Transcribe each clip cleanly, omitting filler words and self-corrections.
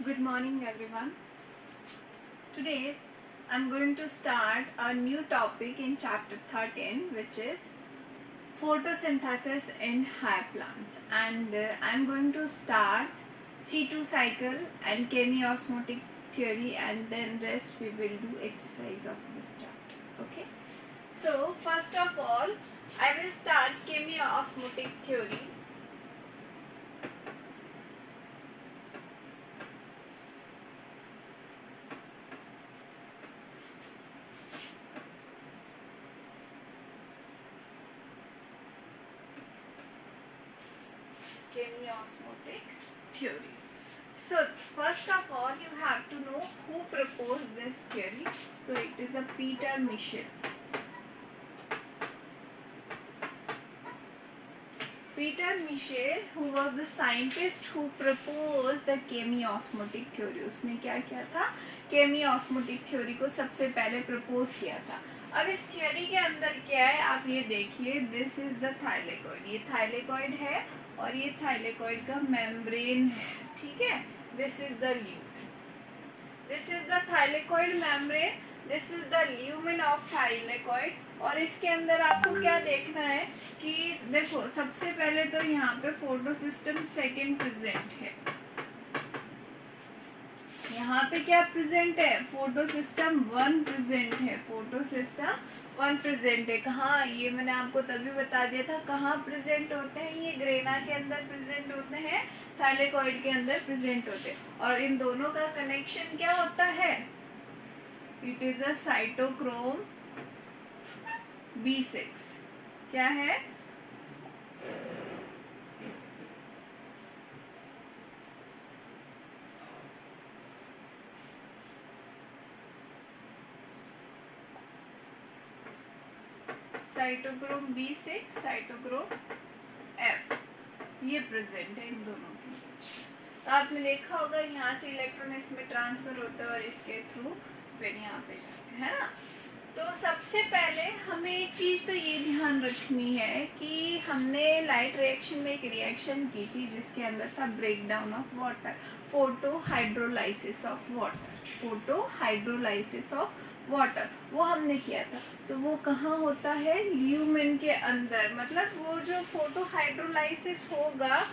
Good morning, everyone. Today, I'm going to start a new topic in chapter 13, which is photosynthesis in higher plants. And I'm going to start C2 cycle and chemiosmotic theory, and then rest we will do exercise of this chapter. Okay. So, first of all, I will start chemiosmotic theory. Chemiosmotic theory. So first of all you have to know who proposed this theory. So it is a Peter Michel. Peter Michel, who was the scientist who proposed the chemiosmotic theory. उसने क्या किया था? chemiosmotic theory को सबसे पहले propose किया था. अब इस theory के अंदर क्या है आप ये देखिए. This is the thylakoid. ये thylakoid है और ये thylakoid का membrane है. ठीक है? This is the lumen. This is the thylakoid membrane. This is the lumen of thylakoid. और इसके अंदर आपको क्या देखना है कि देखो सबसे पहले तो यहाँ पे फोटोसिस्टम सेकेंड प्रेजेंट है. यहाँ पे क्या प्रेजेंट है? फोटोसिस्टम 1 प्रेजेंट है. फोटोसिस्टम 1 प्रेजेंट है. कहाँ? ये मैंने आपको तभी बता दिया था कहाँ प्रेजेंट होते हैं. ये ग्रेना के अंदर प्रेजेंट होते हैं, थाइलेकॉइड के अंदर प्रेजेंट होते हैं. और इन दोनों का कनेक्शन क्या होता है? It is a cytochrome B6. क्या है? Cytochrome B6, cytochrome F. ये प्रेजेंट है इन दोनों के बीच. तो आपने देखा होगा यहाँ से इलेक्ट्रॉन इसमें ट्रांसफर होता है और इसके थ्रू फिर यहाँ पे जाते हैं ना. तो सबसे पहले हमें एक चीज़ तो ये ध्यान रखनी है कि हमने लाइट रिएक्शन में एक रिएक्शन की थी जिसके अंदर था break down of water, photohydrolysis of water. Photohydrolysis of water वो हमने किया था. तो वो कहाँ होता है? ल्यूमेन के अंदर. मतलब वो जो फोटोहाइड्रोलाइसिस होगा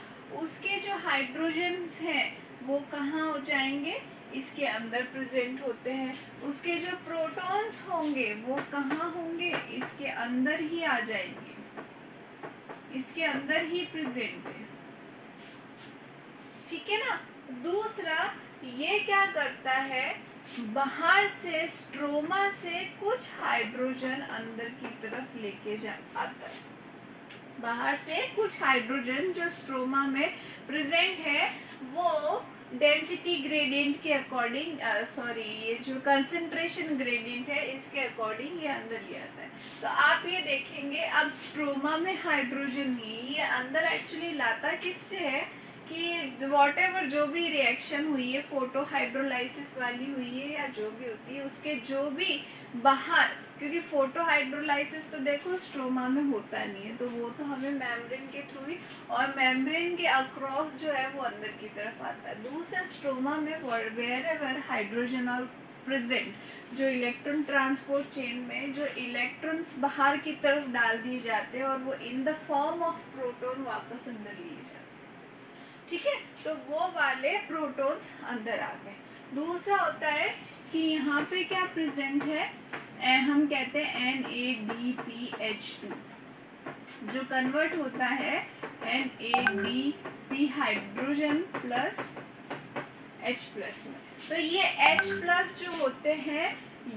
उसके जो हाइड्रोजन्स हैं वो कहाँ हो जाएंगे? इसके अंदर प्रेजेंट होते हैं. उसके जो प्रोटॉन्स होंगे वो कहाँ होंगे? इसके अंदर ही आ जाएंगे. इसके अंदर ही प्रेजेंट है. ठीक है ना. दूसरा ये क्या करता है? बाहर से स्ट्रोमा से कुछ हाइड्रोजन अंदर की तरफ लेके आता है. बाहर से कुछ हाइड्रोजन जो स्ट्रोमा में प्रेजेंट है वो डेंसिटी ग्रेडियंट के अकॉर्डिंग ये जो कंसंट्रेशन ग्रेडियंट है इसके अकॉर्डिंग ये अंदर ले आता है. तो आप ये देखेंगे अब स्ट्रोमा में हाइड्रोजन नहीं, ये अंदर एक्चुअली लाता किससे है कि वॉटेवर जो भी रिएक्शन हुई है फोटोहाइड्रोलाइसिस वाली हुई है या जो भी होती है उसके जो भी बाहर, क्योंकि फोटोहाइड्रोलाइसिस तो देखो स्ट्रोमा में होता नहीं है तो वो तो हमें मेम्ब्रेन के थ्रू ही और मेम्ब्रेन के अक्रॉस जो है वो अंदर की तरफ आता है. दूसरा स्ट्रोमा में वेयरएवर हाइड्रोजन आर प्रेजेंट, जो इलेक्ट्रॉन ट्रांसपोर्ट चेन में जो इलेक्ट्रॉन्स बाहर की तरफ डाल दिए जाते हैं और वो in the form of proton वापस अंदर लिए जाते हैं. ठीक है. तो वो वाले प्रोटॉन्स अंदर आ गए. दूसरा होता है कि यहाँ पे क्या प्रेजेंट है? हम कहते हैं NADPH2 जो कन्वर्ट होता है NADP hydrogen plus H plus में. तो ये H प्लस जो होते हैं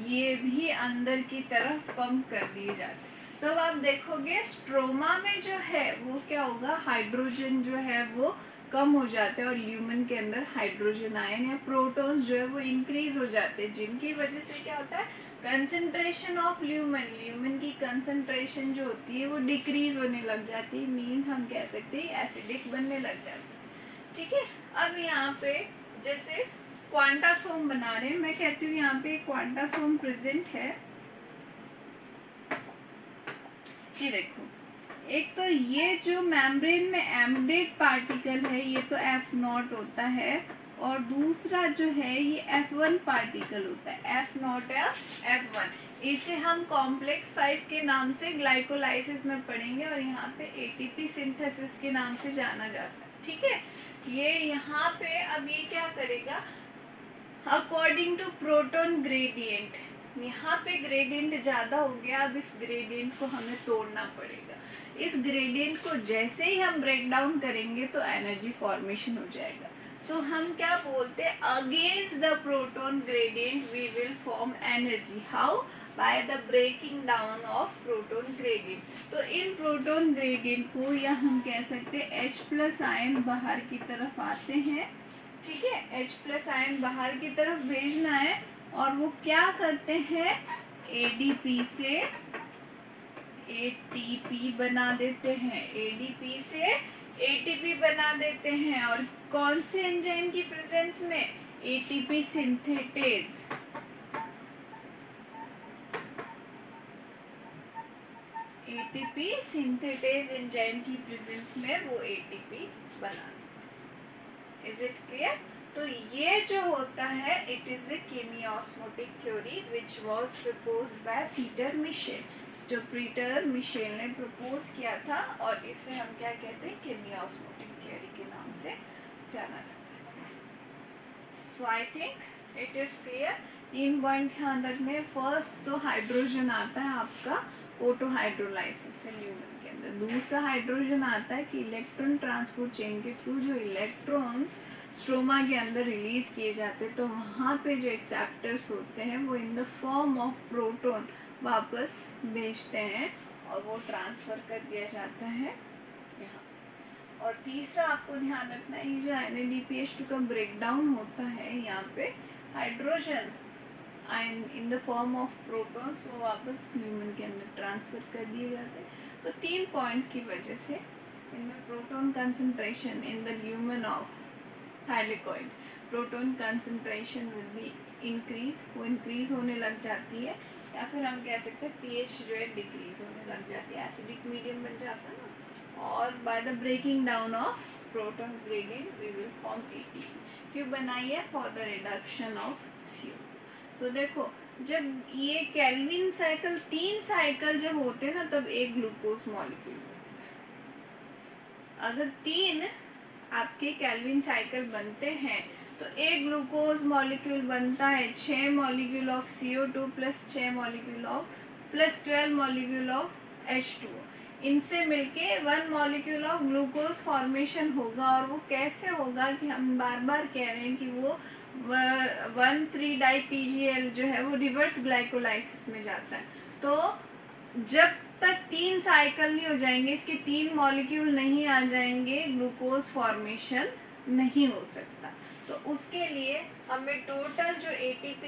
ये भी अंदर की तरफ पंप कर दिए जाते हैं. तो अब आप देखोगे स्ट्रोमा में जो है वो क्या होगा? हाइड्रोजन जो है वो कम हो जाते हैं और ल्यूमेन के अंदर हाइड्रोजन आयन या प्रोटॉन्स जो है वो इंक्रीज हो जाते हैं जिनकी वजह से क्या होता है? कंसंट्रेशन ऑफ ल्यूमेन की कंसंट्रेशन जो होती है वो डिक्रीज होने लग जाती है. मीन्स हम कह सकते हैं एसिडिक बनने लग जाती है. ठीक है. अब यहाँ पे जैसे क्वांटासोम बना रहे हैं, मैं कहती हूँ यहाँ पे क्वांटासोम प्रेजेंट है. ये देखो एक तो ये जो मेम्ब्रेन में एम्डेड पार्टिकल है ये तो F0 होता है और दूसरा जो है ये F1 पार्टिकल होता है, F नॉट या F1। इसे हम कॉम्प्लेक्स 5 के नाम से ग्लाइकोलाइसिस में पढ़ेंगे और यहाँ पे ATP सिंथेसिस के नाम से जाना जाता है। ठीक है, ये यहाँ पे अब ये क्या करेगा, अकॉर्डिंग टू प्रोटॉन ग्रेडियंट, यहाँ पे ग्रेडियंट ज़्यादा हो गया, अब इस ग्रेडियंट को हमें तोड़ना पड़ेगा। इस ग्रेडियंट को जैसे ही हम ब्रेक डाउन करेंगे तो एनर्जी फॉर्मेशन हो जाएगा। सो हम क्या बोलते हैं, against the proton gradient we will form energy. How? By the breaking down of proton gradient. तो इन प्रोटॉन ग्रेडियंट को या हम कह सकते हैं H+ आयन बाहर की तरफ आते हैं। ठीक है, H+ आयन बाहर की तरफ भेजना है और वो क्या करते हैं, ADP से ATP बना देते हैं, ADP से ATP बना देते हैं। और कौन से एंजाइम की प्रेजेंस में? ATP synthetase. ATP synthetase enzyme की प्रेजेंस में वो ATP बना। Is it clear? तो ये जो होता है, it is a chemiosmotic theory which was proposed by Peter Mitchell. जो पीटर मिशेल ने प्रपोज किया था और इसे हम क्या कहते हैं, केमियोस्मोटिक थ्योरी के नाम से जाना जाता है। So I think it is clear. 3 point ध्यान रखने। फर्स्ट तो हाइड्रोजन आता है आपका ऑटोहाइड्रोलाइसिस से ल्यूमेन के अंदर। दूसरा हाइड्रोजन आता है कि इलेक्ट्रॉन ट्रांसपोर्ट चेन के थ्रू जो इलेक्ट्रॉन्स स्ट्रोमा के अंदर रिलीज किए जाते हैं, तो वहाँ पे जो एक्सेप्टर्स होते हैं वो in the form of proton वापस भेजते हैं और वो ट्रांसफ़र कर दिया जाता है यहाँ। और तीसरा आपको ध्यान रखना है, ये जो NADPH2 का ब्रेक डाउन होता है, यहाँ पे hydrogen ion in the form of protons वो वापस ल्यूमेन के अंदर ट्रांसफ़र कर दिए जाते हैं। तो 3 पॉइंट की वजह से इनमें proton concentration in the lumen of thylakoid, proton concentration will be increase, वो इंक्रीज होने लग जाती है। या फिर हम कह सकते हैं pH जो है डिक्रीज होने लग जाती है, एसिडिक मीडियम बन जाता है ना। और by the breaking down of proton gradient we will form ATP। क्यों बनाई है? For the reduction of CO2। तो देखो, जब ये केल्विन साइकिल 3 साइकिल जब होते हैं ना, तब एक ग्लूकोज मॉलिक्यूल बनता है। अगर 3 आपके केल्विन साइकिल बनते हैं तो एक ग्लूकोज मॉलिक्यूल बनता है 6 molecule of CO2 plus 6 molecule of plus 12 molecule of H2O। इनसे मिलके 1 मॉलिक्यूल ऑफ ग्लूकोज फॉर्मेशन होगा। और वो कैसे होगा कि हम बार बार कह रहे हैं कि वो 1,3-डाई-PGL जो है वो रिवर्स ग्लाइकोलाइसिस में जाता है। तो जब तक 3 साइकिल नहीं हो जाएंगे, इसके 3 मॉलिक्यूल नहीं आ जाएंगे, ग्लूकोज फॉर्मेशन नहीं हो सकता। तो उसके लिए हमें टोटल जो ATP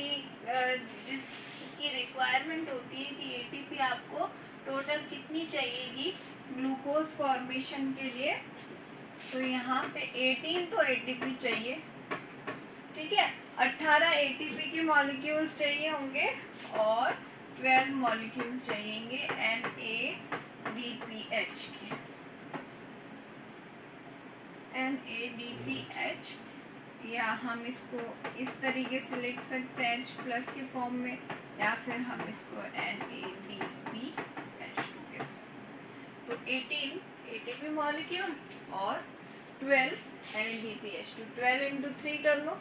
जिसकी रिक्वायरमेंट होती है कि ATP आपको टोटल कितनी चाहिएगी ग्लूकोज फॉर्मेशन के लिए, तो यहाँ पे 18 तो ATP चाहिए। ठीक है, 18 ATP के मॉलिक्यूल्स चाहिए होंगे और 12 मॉलिक्यूल चाहिएंगे NADPH के। NADPH, या हम इसको इस तरीके से लिख सकते हैं H+ के फॉर्म में, या फिर हम इसको NADPH2 के। तो 18 ATP मॉलिक्यूल और 12 NADPH2। 12 into 3 कर लो,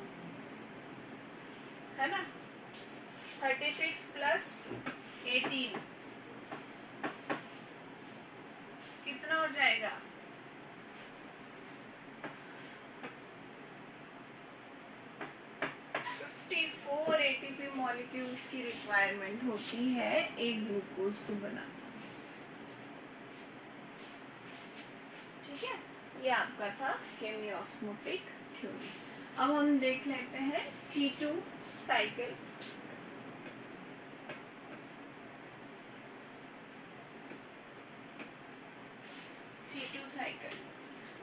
है ना, 36 प्लस 18 कितना हो जाएगा? 54 ATP मॉलिक्यूल्स की रिक्वायरमेंट होती है एक ग्लूकोज को बनाने। ठीक है, ये आपका था केमियोस्मोटिक थ्योरी। अब हम देख लेते हैं C2 साइकिल। C2 साइकिल,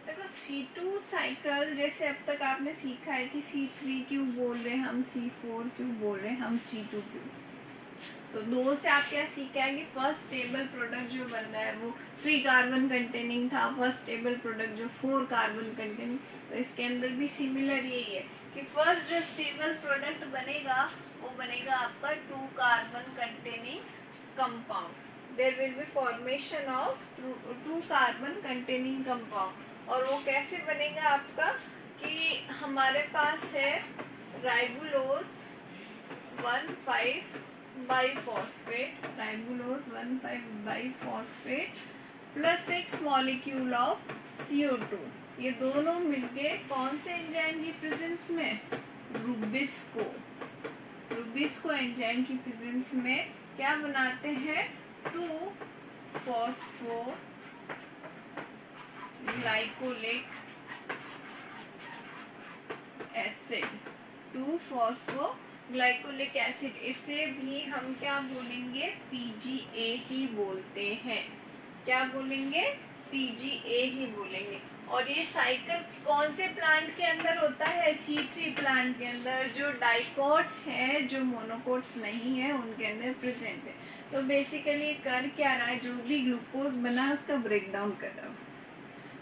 देखो C2 साइकिल जैसे अब तक आपने सीखा है कि C3 क्यों बोल रहे हैं हम, C4 क्यों बोल रहे हैं हम, C2 क्यों। तो 2 से आप क्या सीखा है कि फर्स्ट स्टेबल प्रोडक्ट जो बन रहा है वो 3 कार्बन कंटेनिंग था, फर्स्ट स्टेबल प्रोडक्ट जो 4 कार्बन कंटेनिंग। तो इसके अंदर भी सिमिलर यही है कि फर्स्ट जो स्टेबल प्रोडक्ट बनेगा वो बनेगा आपका 2 carbon containing compound. There will be formation of 2 carbon containing compound. और वो कैसे बनेगा आपका कि हमारे पास है ribulose 1,5 biphosphate, ribulose 1,5 biphosphate plus 6 molecule of CO2। ये दोनों मिलके कौन से एंजाइम की प्रेजेंस में, रुबिस्को एंजाइम की प्रेजेंस में क्या बनाते हैं, 2 फॉस्फोग्लाइकोलिक एसिड, 2 फॉस्फोग्लाइकोलिक एसिड। इसे भी हम क्या बोलेंगे, PGA ही बोलते हैं। क्या बोलेंगे, PGA ही बोलेंगे। और ये साइकिल कौन से प्लांट के अंदर होता है, C3 प्लांट के अंदर। जो डाइकोट्स हैं, जो मोनोकोट्स नहीं है, उनके अंदर प्रेजेंट है। तो बेसिकली कर क्या रहा है, जो भी ग्लूकोज बना है उसका ब्रेक डाउन कर रहा है।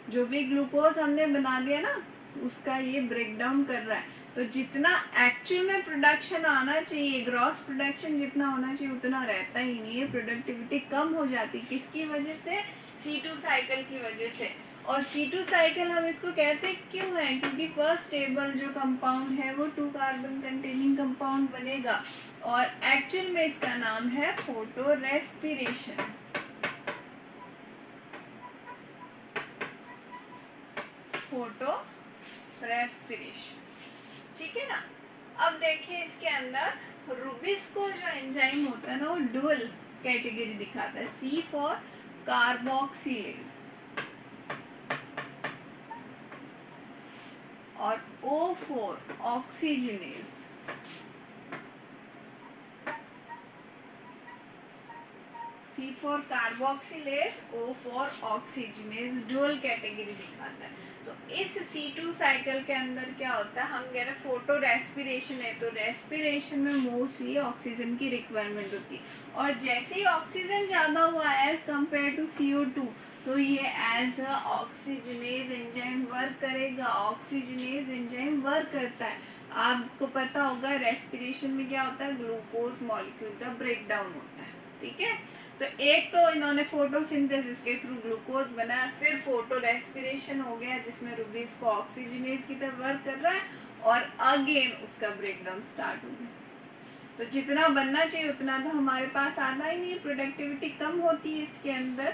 जो भी ग्लूकोज हमने बना दिया ना, उसका ये ब्रेक डाउन कर रहा है। तो जितना एक्चुअल में प्रोडक्शन आना चाहिए, ग्रॉस प्रोडक्शन जितना होना चाहिए उतना रहता ही नहीं है। प्रोडक्टिविटी कम हो जाती, किसकी वजह से, C2 साइकिल की वजह से। और C2 साइकिल हम इसको कहते क्यों है, क्योंकि फर्स्ट स्टेबल जो कंपाउंड है वो 2 कार्बन कंटेनिंग कंपाउंड बनेगा। और एक्चुअल में इसका नाम है फोटो रेस्पिरेशन। फोटो रेस्पिरेशन, ठीक है ना। अब देखिए इसके अंदर रुबिस्को जो एंजाइम होता है ना, वो डुअल कैटेगरी दिखाता है। C फॉर कार्बोक्सिलेज और O for oxygenase. C for carboxylase, O for oxygenase, dual category दिखाता है। तो इस C2 साइकिल के अंदर क्या होता है, हम कह रहे फोटो रेस्पिरेशन है, तो रेस्पिरेशन में मोस्टली ऑक्सीजन की रिक्वायरमेंट होती है। और जैसे ही ऑक्सीजन ज़्यादा हुआ एज कम्पेयर टू CO2, तो ये as a oxygenase enzyme work करेगा। ऑक्सीजनेज एंजाइम वर्क करता है। आपको पता होगा रेस्पिरेशन में क्या होता है, ग्लूकोज मॉलिक्यूल का ब्रेक डाउन होता है, ठीक है। तो एक तो इन्होंने फोटोसिंथेसिस के थ्रू ग्लूकोज बनाया, फिर फोटो रेस्पिरेशन हो गया जिसमें रुबीज को ऑक्सीजनेज की तरह वर्क कर रहा है, और अगेन उसका ब्रेकडाउन स्टार्ट हो गया। तो जितना बनना चाहिए उतना तो हमारे पास आना ही नहीं, प्रोडक्टिविटी कम होती है इसके अंदर।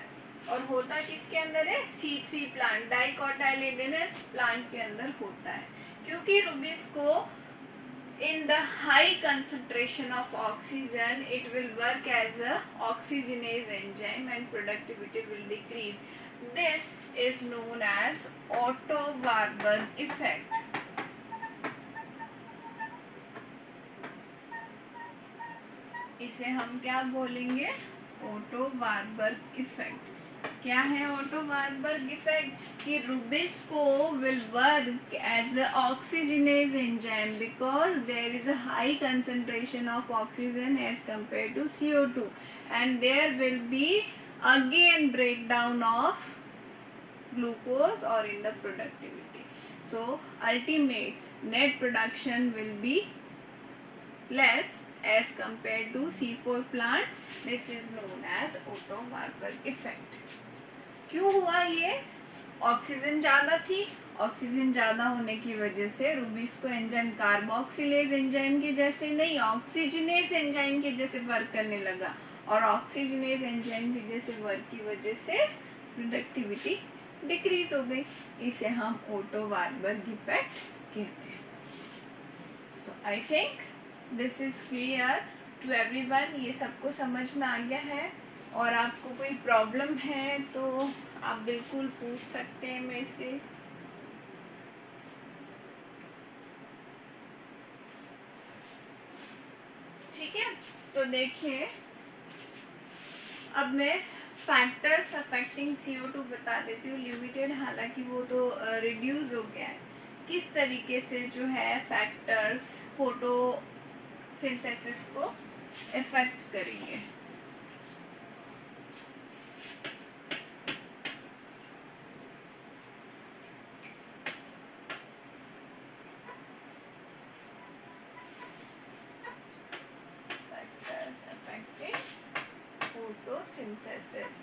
और होता किसके अंदर है, C3 प्लांट, डाइकोटाइलिडेनस प्लांट के अंदर होता है। क्योंकि रुबीज को in the high concentration of oxygen, it will work as a oxygenase enzyme and productivity will decrease. This is known as Otto Warburg effect. इसे हम क्या बोलेंगे, ओटो वार्बर्ग इफेक्ट। क्या है ओटो वार्बर्ग इफेक्ट, कि Rubisco will work as a oxygenase enzyme because there is a high concentration of oxygen as compared to CO2, and there will be again breakdown of glucose or in the productivity. So ultimate net production will be less as compared to C4 plant. This is known as Otto Warburg effect. क्यों हुआ ये, oxygen ज़्यादा थी, oxygen ज़्यादा होने की वजह से रुबिस्को एंजाइम कार्बोक्सिलेज एंजाइम के जैसे नहीं, ऑक्सीजनेज एंजाइम के जैसे वर्क करने लगा, और ऑक्सीजनेज एंजाइम के जैसे वर्क की वजह से प्रोडक्टिविटी डिक्रीज हो गई। इसे हम ओटो वार्बर्ग इफेक्ट कहते हैं। तो I think this is clear to everyone, ये सबको समझ में आ गया है। और आपको कोई प्रॉब्लम है तो आप बिल्कुल पूछ सकते हैं मेरे से। ठीक है, तो देखिए अब मैं फैक्टर्स अफेक्टिंग CO2 बता देती हूँ, लिमिटेड, हालांकि वो तो रिड्यूस हो गया है। किस तरीके से जो है फैक्टर्स फोटोसिंथेसिस को इफेक्ट करेंगे। photosynthesis.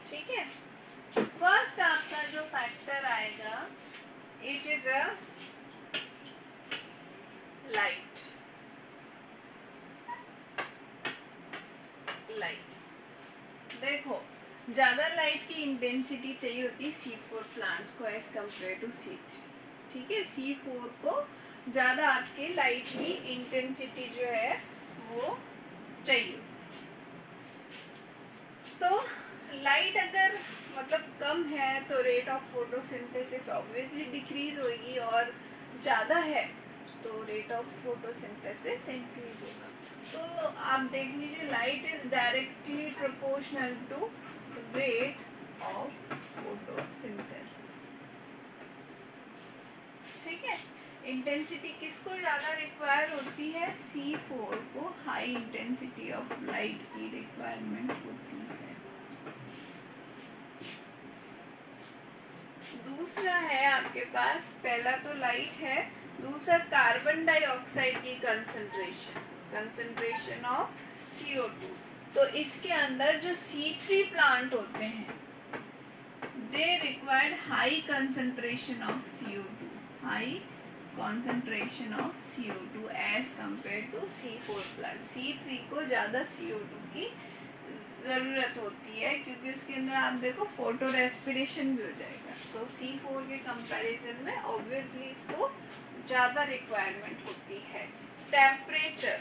ठीक है, फर्स्ट आपका जो फैक्टर आएगा, इट इज अ लाइट. देखो, ज्यादा लाइट की इंटेंसिटी चाहिए होती है C4 प्लांट्स को एज कम्पेयर टू C3. ठीक है, C4 को ज्यादा आपके लाइट की इंटेंसिटी जो है वो चाहिए. तो लाइट अगर मतलब कम है तो rate of photosynthesis obviously decrease होगी, और ज़्यादा है तो रेट ऑफ फोटोसिंथेसिस इंक्रीज होगा. तो आप देख लीजिए, light is directly proportional to rate of photosynthesis. ठीक है, इंटेंसिटी किसको ज़्यादा रिक्वायर होती है? C4 को हाई इंटेंसिटी ऑफ लाइट की रिक्वायरमेंट होती है. दूसरा है आपके पास, पहला तो लाइट है, दूसरा कार्बन डाइऑक्साइड की कंसंट्रेशन ऑफ CO2. तो इसके अंदर जो C3 प्लांट होते हैं, they required high concentration of CO2, high concentration of CO2 as compared to C4 plant. C3 को ज़्यादा CO2 की ज़रूरत होती है, क्योंकि उसके अंदर आप देखो फोटो रेस्पिरेशन भी हो जाएगा. तो C4 के कंपैरिजन में ऑब्वियसली इसको ज़्यादा रिक्वायरमेंट होती है. टेम्परेचर,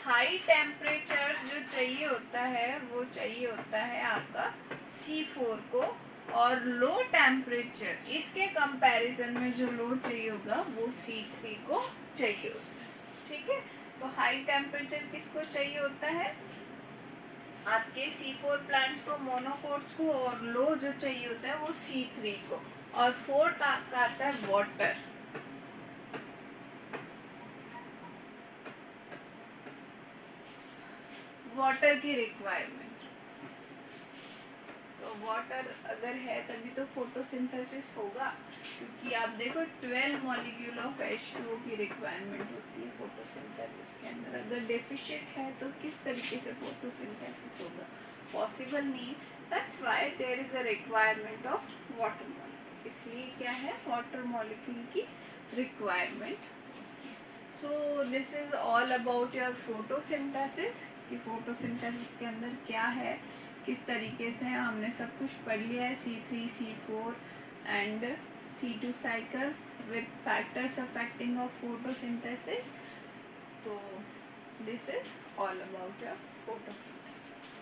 हाई टेम्परेचर जो चाहिए होता है वो चाहिए होता है आपका C4 को, और लो टेम्परेचर इसके कंपैरिजन में जो लो चाहिए होगा वो C3 को चाहिए होता है. ठीक है, तो हाई टेम्परेचर किसको चाहिए होता है? आपके C4 प्लांट्स को, मोनोकोट्स को, और लो जो चाहिए होता है वो C3 को. और फोर्थ आपका आता है वाटर. वाटर की रिक्वायरमेंट, तो वाटर अगर है तभी तो फोटोसिंथेसिस होगा, क्योंकि आप देखो 12 मॉलिक्यूल ऑफ H2O की रिक्वायरमेंट होती है फोटोसिंथेसिस के अंदर. अगर डेफिशिएंट है तो किस तरीके से फोटोसिंथेसिस होगा? पॉसिबल नहीं. That's why there is a requirement of water molecule. इसलिए क्या है, वाटर मॉलिक्यूल की requirement. So this is all about your photosynthesis, कि फोटोसिंथेसिस के अंदर क्या है, किस तरीके से हमने सब कुछ पढ़ लिया है. C3, C4 and C2 cycle with factors affecting of photosynthesis. तो this is all about your photosynthesis.